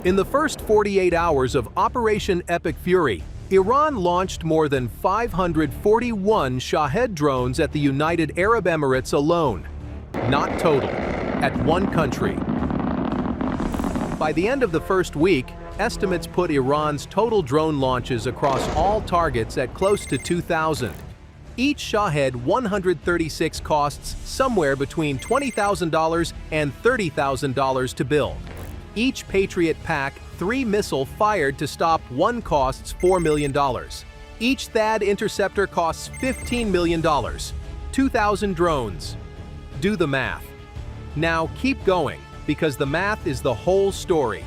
In the first 48 hours of Operation Epic Fury, Iran launched more than 541 Shahed drones at the United Arab Emirates alone. Not total, at one country. By the end of the first week, estimates put Iran's total drone launches across all targets at close to 2,000. Each Shahed 136 costs somewhere between $20,000 and $30,000 to build. Each Patriot pack 3 missile fired to stop one costs $4 million. Each THAAD interceptor costs $15 million. 2,000 drones. Do the math. Now keep going, because the math is the whole story.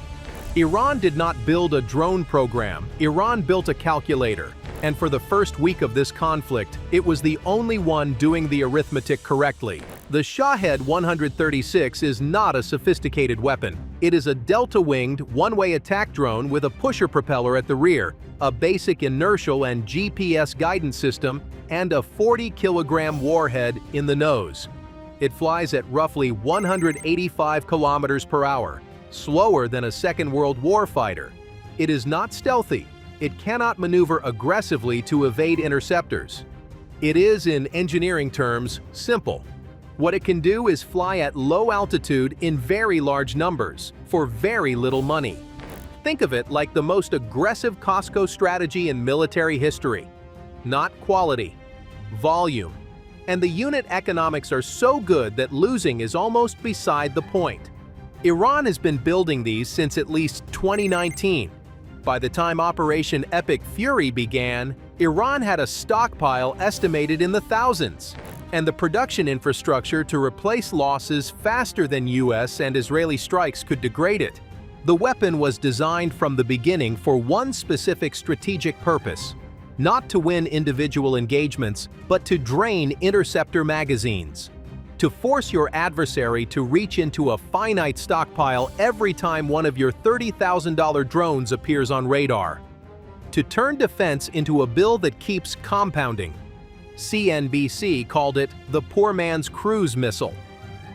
Iran did not build a drone program, Iran built a calculator. And for the first week of this conflict, it was the only one doing the arithmetic correctly. The Shahed 136 is not a sophisticated weapon. It is a delta-winged, one-way attack drone with a pusher propeller at the rear, a basic inertial and GPS guidance system, and a 40-kilogram warhead in the nose. It flies at roughly 185 kilometers per hour, slower than a Second World War fighter. It is not stealthy. It cannot maneuver aggressively to evade interceptors. It is, in engineering terms, simple. What it can do is fly at low altitude in very large numbers, for very little money. Think of it like the most aggressive Costco strategy in military history. Not quality, volume. And the unit economics are so good that losing is almost beside the point. Iran has been building these since at least 2019. By the time Operation Epic Fury began, Iran had a stockpile estimated in the thousands, and the production infrastructure to replace losses faster than US and Israeli strikes could degrade it. The weapon was designed from the beginning for one specific strategic purpose: not to win individual engagements, but to drain interceptor magazines. To force your adversary to reach into a finite stockpile every time one of your $30,000 drones appears on radar. To turn defense into a bill that keeps compounding. CNBC called it the poor man's cruise missile.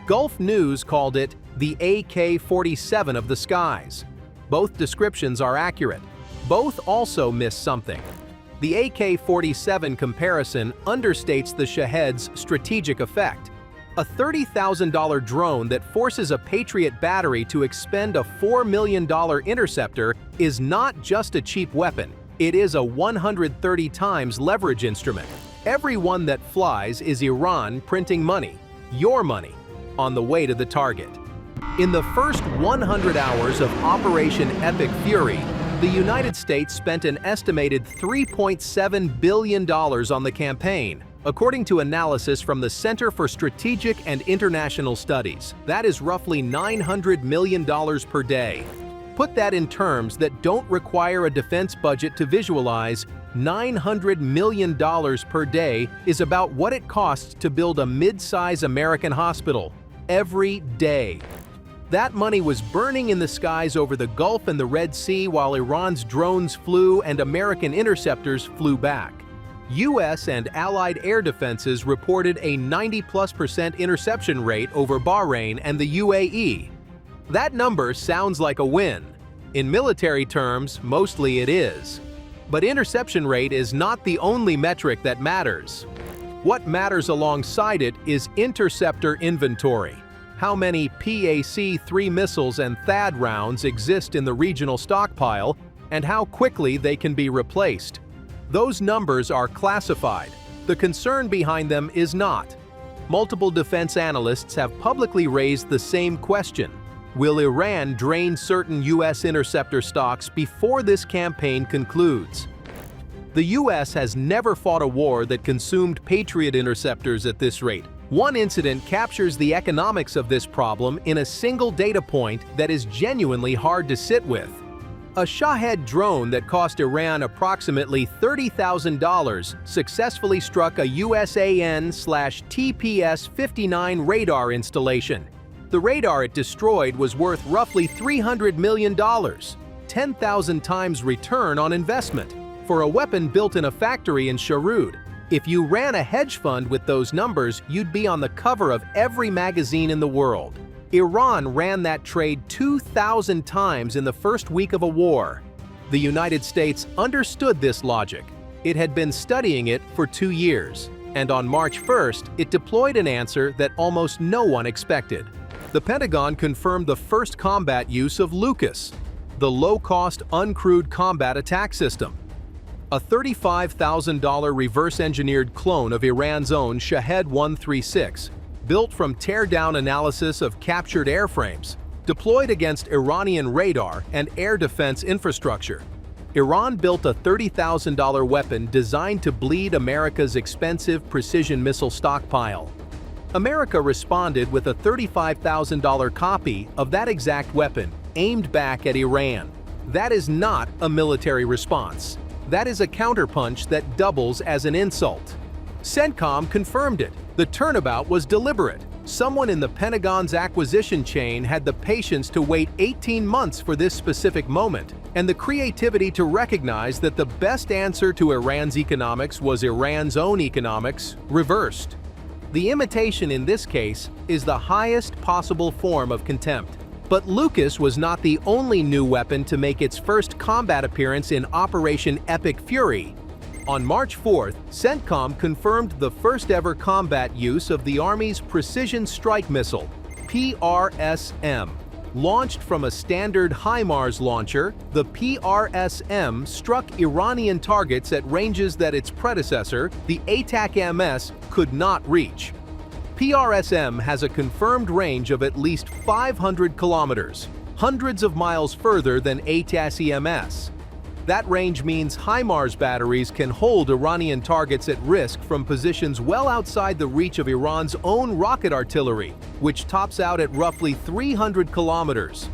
Gulf News called it the AK-47 of the skies. Both descriptions are accurate. Both also miss something. The AK-47 comparison understates the Shahed's strategic effect. A $30,000 drone that forces a Patriot battery to expend a $4 million interceptor is not just a cheap weapon, it is a 130 times leverage instrument. Every one that flies is Iran printing money, your money, on the way to the target. In the first 100 hours of Operation Epic Fury, the United States spent an estimated $3.7 billion on the campaign. According to analysis from the Center for Strategic and International Studies, that is roughly $900 million per day. Put that in terms that don't require a defense budget to visualize. $900 million per day is about what it costs to build a mid-size American hospital every day. That money was burning in the skies over the Gulf and the Red Sea while Iran's drones flew and American interceptors flew back. US and allied air defenses reported a 90+% interception rate over Bahrain and the UAE. That number sounds like a win. In military terms, mostly it is. But interception rate is not the only metric that matters. What matters alongside it is interceptor inventory. How many PAC-3 missiles and THAAD rounds exist in the regional stockpile, and how quickly they can be replaced. Those numbers are classified. The concern behind them is not. Multiple defense analysts have publicly raised the same question. Will Iran drain certain US interceptor stocks before this campaign concludes? The US has never fought a war that consumed Patriot interceptors at this rate. One incident captures the economics of this problem in a single data point that is genuinely hard to sit with. A Shahed drone that cost Iran approximately $30,000 successfully struck a USAN/TPS-59 radar installation. The radar it destroyed was worth roughly $300 million, 10,000 times return on investment, for a weapon built in a factory in Shahed. If you ran a hedge fund with those numbers, you'd be on the cover of every magazine in the world. Iran ran that trade 2,000 times in the first week of a war. The United States understood this logic. It had been studying it for 2 years, and on March 1st, it deployed an answer that almost no one expected. The Pentagon confirmed the first combat use of Lucas, the low-cost, uncrewed combat attack system. A $35,000 reverse-engineered clone of Iran's own Shahed 136, built from tear-down analysis of captured airframes, deployed against Iranian radar and air defense infrastructure. Iran built a $30,000 weapon designed to bleed America's expensive precision missile stockpile. America responded with a $35,000 copy of that exact weapon aimed back at Iran. That is not a military response. That is a counterpunch that doubles as an insult. CENTCOM confirmed it. The turnabout was deliberate. Someone in the Pentagon's acquisition chain had the patience to wait 18 months for this specific moment, and the creativity to recognize that the best answer to Iran's economics was Iran's own economics, reversed. The imitation in this case is the highest possible form of contempt. But Lucas was not the only new weapon to make its first combat appearance in Operation Epic Fury. On March 4th, CENTCOM confirmed the first-ever combat use of the Army's Precision Strike Missile, PRSM. Launched from a standard HIMARS launcher, the PRSM struck Iranian targets at ranges that its predecessor, the ATAC-MS, could not reach. PRSM has a confirmed range of at least 500 kilometers, hundreds of miles further than ATAC-MS. That range means HIMARS batteries can hold Iranian targets at risk from positions well outside the reach of Iran's own rocket artillery, which tops out at roughly 300 kilometers.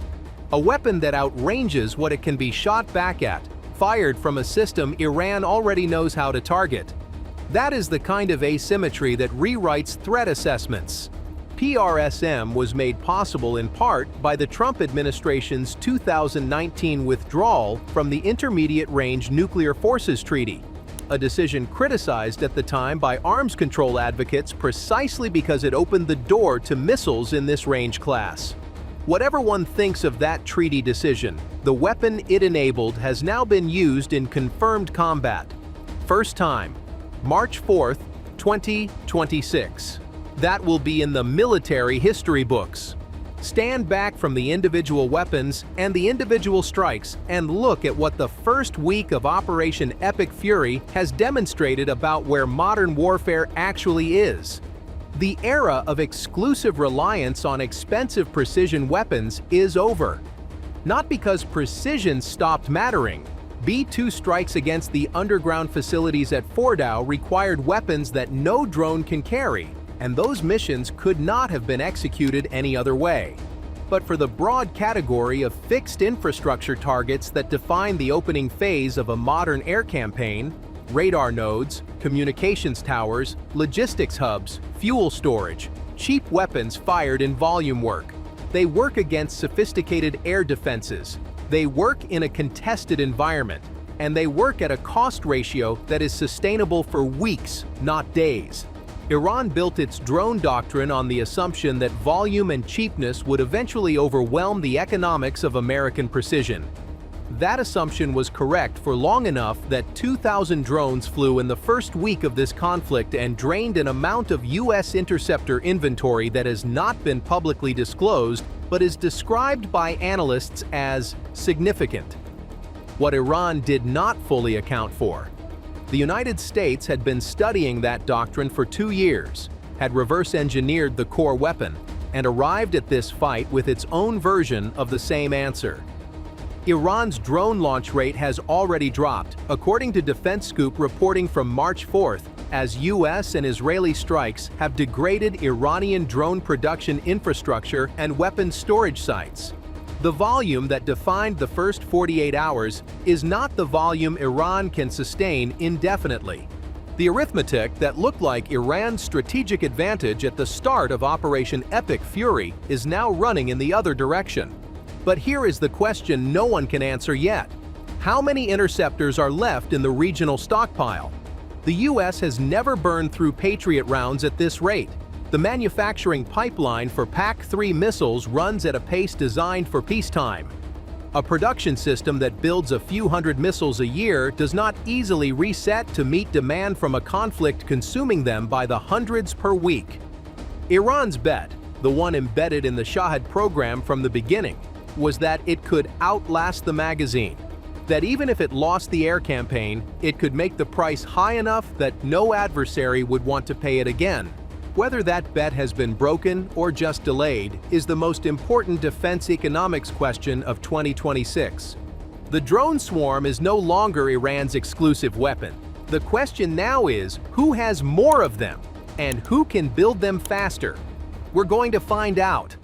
A weapon that outranges what it can be shot back at, fired from a system Iran already knows how to target. That is the kind of asymmetry that rewrites threat assessments. PRSM was made possible in part by the Trump administration's 2019 withdrawal from the Intermediate Range Nuclear Forces Treaty, a decision criticized at the time by arms control advocates precisely because it opened the door to missiles in this range class. Whatever one thinks of that treaty decision, the weapon it enabled has now been used in confirmed combat. First time, March 4th, 2026. That will be in the military history books. Stand back from the individual weapons and the individual strikes and look at what the first week of Operation Epic Fury has demonstrated about where modern warfare actually is. The era of exclusive reliance on expensive precision weapons is over. Not because precision stopped mattering. B-2 strikes against the underground facilities at Fordow required weapons that no drone can carry, and those missions could not have been executed any other way. But for the broad category of fixed infrastructure targets that define the opening phase of a modern air campaign, radar nodes, communications towers, logistics hubs, fuel storage, cheap weapons fired in volume work. They work against sophisticated air defenses. They work in a contested environment, and they work at a cost ratio that is sustainable for weeks, not days. Iran built its drone doctrine on the assumption that volume and cheapness would eventually overwhelm the economics of American precision. That assumption was correct for long enough that 2,000 drones flew in the first week of this conflict and drained an amount of U.S. interceptor inventory that has not been publicly disclosed but is described by analysts as significant. What Iran did not fully account for. The United States had been studying that doctrine for 2 years, had reverse-engineered the core weapon, and arrived at this fight with its own version of the same answer. Iran's drone launch rate has already dropped, according to Defense Scoop reporting from March 4th, as U.S. and Israeli strikes have degraded Iranian drone production infrastructure and weapons storage sites. The volume that defined the first 48 hours is not the volume Iran can sustain indefinitely. The arithmetic that looked like Iran's strategic advantage at the start of Operation Epic Fury is now running in the other direction. But here is the question no one can answer yet. How many interceptors are left in the regional stockpile? The U.S. has never burned through Patriot rounds at this rate. The manufacturing pipeline for PAC-3 missiles runs at a pace designed for peacetime. A production system that builds a few hundred missiles a year does not easily reset to meet demand from a conflict consuming them by the hundreds per week. Iran's bet, the one embedded in the Shahed program from the beginning, was that it could outlast the magazine. That even if it lost the air campaign, it could make the price high enough that no adversary would want to pay it again. Whether that bet has been broken or just delayed is the most important defense economics question of 2026. The drone swarm is no longer Iran's exclusive weapon. The question now is, who has more of them? And who can build them faster? We're going to find out.